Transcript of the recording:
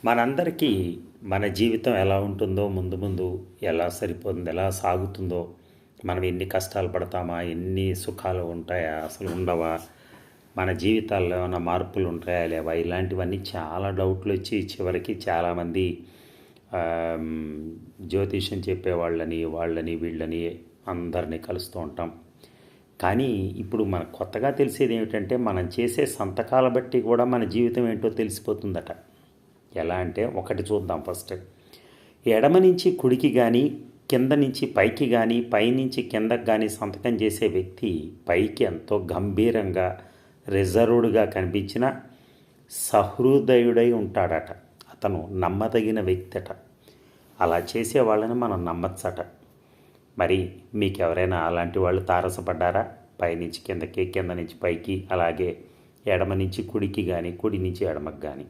మనందరికీ మన జీవితం ఎలా ఉంటుందో ముందు ముందు ఎలా సరిపోతుందో ఎలా సాగుతుందో మనం ఎన్ని కష్టాలు పడతామా ఎన్ని సుఖాలు ఉంటాయా అసలు ఉండవా మన జీవితాల్లో ఏమైనా మార్పులు ఉంటాయా లేవా ఇలాంటివన్నీ చాలా డౌట్లు వచ్చి చివరికి చాలామంది జ్యోతిష్యం చెప్పేవాళ్ళని వాళ్ళని వీళ్ళని అందరినీ కలుస్తూ ఉంటాం. కానీ ఇప్పుడు మనకు కొత్తగా తెలిసేది ఏమిటంటే మనం చేసే సంతకాల బట్టి కూడా మన జీవితం ఏంటో తెలిసిపోతుందట. ఎలా అంటే ఒకటి చూద్దాం ఫస్ట్. ఎడమ నుంచి కుడికి కానీ కింద నుంచి పైకి కానీ పైనుంచి కిందకి కానీ సంతకం చేసే వ్యక్తి పైకి ఎంతో గంభీరంగా రిజర్వ్డ్గా కనిపించిన సహృదయుడై ఉంటాడట. అతను నమ్మదగిన వ్యక్తి అట. అలా చేసే వాళ్ళని మనం నమ్మచ్చట. మరి మీకు ఎవరైనా అలాంటి వాళ్ళు తారసపడ్డారా? పైనుంచి కిందకి కింద నుంచి పైకి అలాగే ఎడమ నుంచి కుడికి కానీ కుడి నుంచి ఎడమకి కానీ